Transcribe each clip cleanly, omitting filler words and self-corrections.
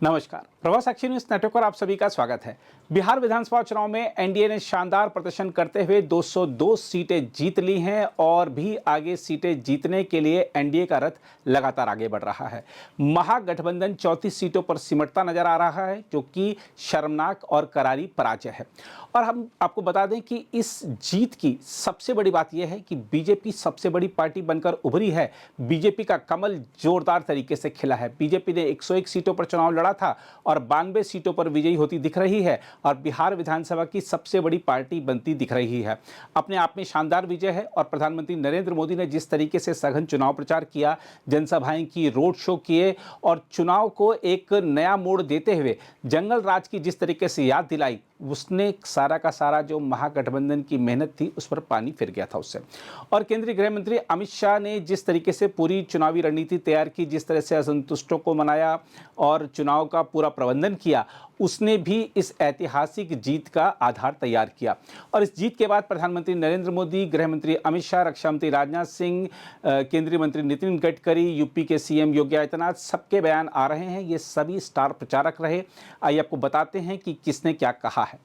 नमस्कार, प्रभात साक्षी news network पर आप सभी का स्वागत है। बिहार विधानसभा चुनाव में एनडीए ने शानदार प्रदर्शन करते हुए 202 सीटें जीत ली हैं और भी आगे सीटें जीतने के लिए एनडीए का रथ लगातार आगे बढ़ रहा है। महागठबंधन 34 सीटों पर सिमटता नजर आ रहा है, जो कि शर्मनाक और करारी पराजय है। और हम आपको बता दें कि इस जीत की सबसे बड़ी बात यह है कि बीजेपी सबसे बड़ी पार्टी बनकर उभरी है। बीजेपी का कमल जोरदार तरीके से खिला है। बीजेपी ने 101 सीटों पर चुनाव लड़ा था और 92 सीटों पर विजयी होती दिख रही है और बिहार विधानसभा की सबसे बड़ी पार्टी बनती दिख रही है। अपने आप में शानदार विजय है और प्रधानमंत्री नरेंद्र मोदी ने जिस तरीके से सघन चुनाव प्रचार किया, जनसभाएं की, रोड शो किए और चुनाव को एक नया मोड़ देते हुए जंगल राज की जिस तरीके से याद दिलाई, उसने सारा का सारा जो महागठबंधन की मेहनत थी उस पर पानी फिर गया था उससे। और केंद्रीय गृह मंत्री अमित शाह ने जिस तरीके से पूरी चुनावी रणनीति तैयार की, जिस तरह से असंतुष्टों को मनाया और चुनाव का पूरा प्रबंधन किया, उसने भी इस ऐतिहासिक जीत का आधार तैयार किया। और इस जीत के बाद प्रधानमंत्री नरेंद्र मोदी, गृह मंत्री अमित शाह, रक्षा मंत्री राजनाथ सिंह, केंद्रीय मंत्री नितिन गडकरी, यूपी के सीएम योगी आदित्यनाथ, सबके बयान आ रहे हैं। ये सभी स्टार प्रचारक रहे। आइए आपको बताते हैं कि किसने क्या कहा है।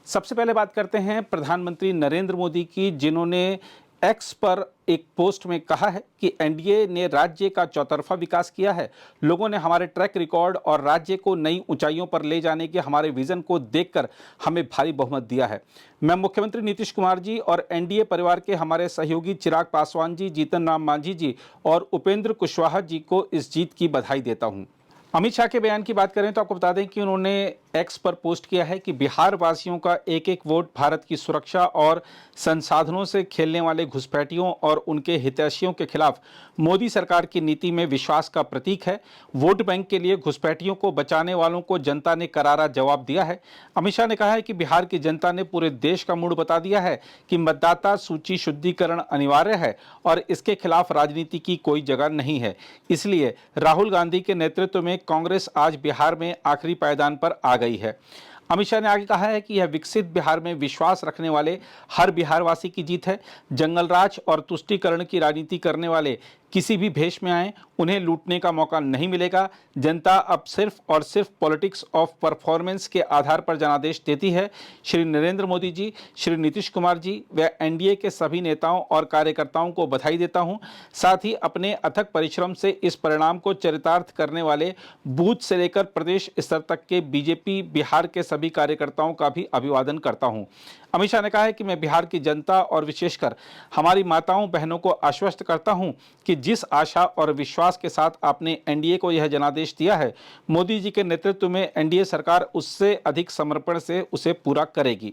सबसे पहले बात करते हैं प्रधानमंत्री नरेंद्र मोदी की, जिन्होंने एक्स पर एक पोस्ट में कहा है कि एनडीए ने राज्य का चौतरफा विकास किया है। लोगों ने हमारे ट्रैक रिकॉर्ड और राज्य को नई ऊंचाइयों पर ले जाने के हमारे विजन को देखकर हमें भारी बहुमत दिया है। मैं मुख्यमंत्री नीतीश कुमार जी और एनडीए परिवार के हमारे सहयोगी चिराग पासवान जी, जीतन राम मांझी जी और उपेंद्र कुशवाहा जी को इस जीत की बधाई देता हूं। अमित शाह के बयान की बात करें तो आपको बता दें कि उन्होंने एक्स पर पोस्ट किया है कि बिहार वासियों का एक एक वोट भारत की सुरक्षा और संसाधनों से खेलने वाले घुसपैठियों और उनके हितैषियों के खिलाफ मोदी सरकार की नीति में विश्वास का प्रतीक है। वोट बैंक के लिए घुसपैठियों को बचाने वालों को जनता ने करारा जवाब दिया है। अमित शाह ने कहा है कि बिहार की जनता ने पूरे देश का मूड बता दिया है कि मतदाता सूची शुद्धिकरण अनिवार्य है और इसके खिलाफ राजनीति की कोई जगह नहीं है। इसलिए राहुल गांधी के नेतृत्व में कांग्रेस आज बिहार में आखिरी पायदान पर आ गई है। अमित शाह ने आगे कहा है कि यह विकसित बिहार में विश्वास रखने वाले हर बिहारवासी की जीत है। जंगलराज और तुष्टीकरण की राजनीति करने वाले किसी भी भेष में आए, उन्हें लूटने का मौका नहीं मिलेगा। जनता अब सिर्फ और सिर्फ पॉलिटिक्स ऑफ परफॉर्मेंस के आधार पर जनादेश देती है। श्री नरेंद्र मोदी जी, श्री नीतीश कुमार जी व एनडीए के सभी नेताओं और कार्यकर्ताओं को बधाई देता हूं। साथ ही अपने अथक परिश्रम से इस परिणाम को चरितार्थ करने वाले बूथ से लेकर प्रदेश स्तर तक के बीजेपी बिहार के सभी कार्यकर्ताओं का भी अभिवादन करता हूं। अमित शाह ने कहा है कि मैं बिहार की जनता और विशेषकर हमारी माताओं बहनों को आश्वस्त करता हूं कि जिस आशा और विश्वास के साथ आपने एनडीए को यह जनादेश दिया है, मोदी जी के नेतृत्व में एनडीए सरकार उससे अधिक समर्पण से उसे पूरा करेगी।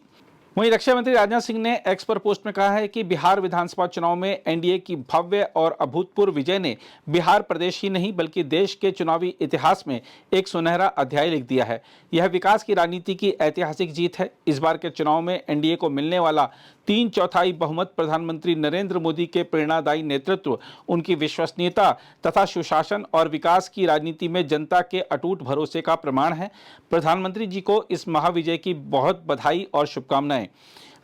वहीं रक्षा मंत्री राजनाथ सिंह ने एक्स पर पोस्ट में कहा है कि बिहार विधानसभा चुनाव में एनडीए की भव्य और अभूतपूर्व विजय ने बिहार प्रदेश ही नहीं बल्कि देश के चुनावी इतिहास में एक सुनहरा अध्याय लिख दिया है। यह विकास की राजनीति की ऐतिहासिक जीत है। इस बार के चुनाव में एनडीए को मिलने वाला 3/4 बहुमत प्रधानमंत्री नरेंद्र मोदी के प्रेरणादायी नेतृत्व, उनकी विश्वसनीयता तथा सुशासन और विकास की राजनीति में जनता के अटूट भरोसे का प्रमाण है। प्रधानमंत्री जी को इस महाविजय की बहुत बधाई और शुभकामनाएं।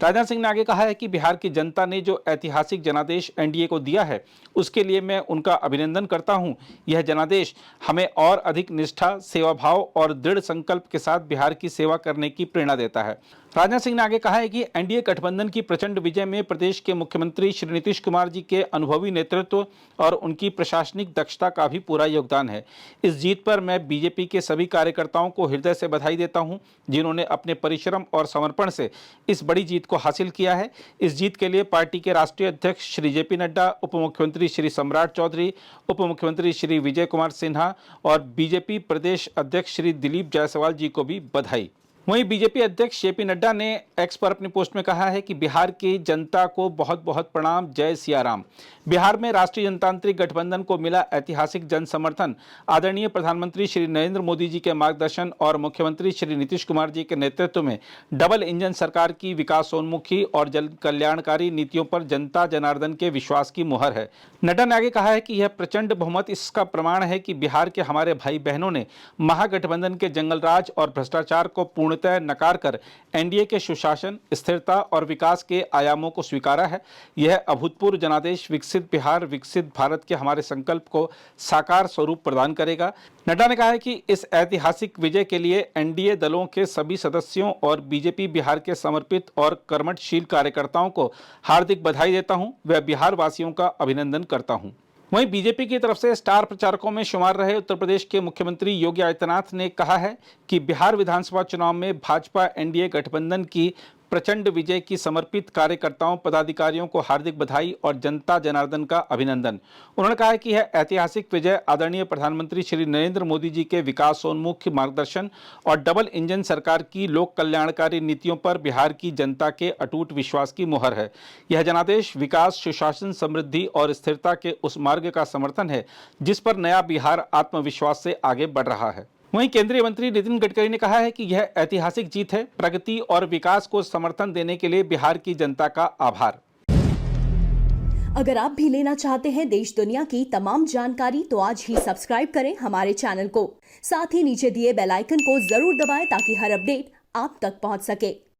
राजनाथ सिंह ने आगे कहा है कि बिहार की जनता ने जो ऐतिहासिक जनादेश एनडीए को दिया है, उसके लिए मैं उनका अभिनंदन करता हूं। यह जनादेश हमें और अधिक निष्ठा, सेवाभाव और दृढ़ संकल्प के साथ बिहार की सेवा करने की प्रेरणा देता है। राजनाथ सिंह ने आगे कहा है कि एनडीए गठबंधन की प्रचंड विजय में प्रदेश के मुख्यमंत्री श्री नीतीश कुमार जी के अनुभवी नेतृत्व और उनकी प्रशासनिक दक्षता का भी पूरा योगदान है। इस जीत पर मैं बीजेपी के सभी कार्यकर्ताओं को हृदय से बधाई देता हूं, जिन्होंने अपने परिश्रम और समर्पण से इस बड़ी जीत को हासिल किया है। इस जीत के लिए पार्टी के राष्ट्रीय अध्यक्ष श्री जेपी नड्डा, उप मुख्यमंत्री श्री सम्राट चौधरी, उप मुख्यमंत्री श्री विजय कुमार सिन्हा और बीजेपी प्रदेश अध्यक्ष श्री दिलीप जायसवाल जी को भी बधाई। वहीं बीजेपी अध्यक्ष जेपी नड्डा ने एक्स पर अपनी पोस्ट में कहा है कि बिहार की जनता को बहुत बहुत प्रणाम, जय सिया राम। बिहार में राष्ट्रीय जनतांत्रिक गठबंधन को मिला ऐतिहासिक जन समर्थन आदरणीय प्रधानमंत्री श्री नरेंद्र मोदी जी के मार्गदर्शन और मुख्यमंत्री श्री नीतीश कुमार जी के नेतृत्व में डबल इंजन सरकार की विकासोन्मुखी और जन कल्याणकारी नीतियों पर जनता जनार्दन के विश्वास की मुहर है। नड्डा ने आगे कहा है कि यह प्रचंड बहुमत इसका प्रमाण है कि बिहार के हमारे भाई बहनों ने महागठबंधन के जंगलराज और भ्रष्टाचार को पूर्णतः पूर्णतः नकार कर एनडीए के सुशासन, स्थिरता और विकास के आयामों को स्वीकारा है। यह अभूतपूर्व जनादेश विकसित बिहार, विकसित भारत के हमारे संकल्प को साकार स्वरूप प्रदान करेगा। नड्डा ने कहा है कि इस ऐतिहासिक विजय के लिए एनडीए दलों के सभी सदस्यों और बीजेपी बिहार के समर्पित और कर्मठशील कार्यकर्ताओं को हार्दिक बधाई देता हूं व बिहार वासियों का अभिनंदन करता हूं। वहीं बीजेपी की तरफ से स्टार प्रचारकों में शुमार रहे उत्तर प्रदेश के मुख्यमंत्री योगी आदित्यनाथ ने कहा है कि बिहार विधानसभा चुनाव में भाजपा एनडीए गठबंधन की प्रचंड विजय की समर्पित कार्यकर्ताओं, पदाधिकारियों को हार्दिक बधाई और जनता जनार्दन का अभिनंदन। उन्होंने कहा है कि यह ऐतिहासिक विजय आदरणीय प्रधानमंत्री श्री नरेंद्र मोदी जी के विकासोन्मुख मार्गदर्शन और डबल इंजन सरकार की लोक कल्याणकारी नीतियों पर बिहार की जनता के अटूट विश्वास की मुहर है। यह जनादेश विकास, सुशासन, समृद्धि और स्थिरता के उस मार्ग का समर्थन है जिस पर नया बिहार आत्मविश्वास से आगे बढ़ रहा है। वहीं केंद्रीय मंत्री नितिन गडकरी ने कहा है कि यह ऐतिहासिक जीत है। प्रगति और विकास को समर्थन देने के लिए बिहार की जनता का आभार। अगर आप भी लेना चाहते हैं देश दुनिया की तमाम जानकारी तो आज ही सब्सक्राइब करें हमारे चैनल को। साथ ही नीचे दिए बेल आइकन को जरूर दबाएं ताकि हर अपडेट आप तक पहुंच सके।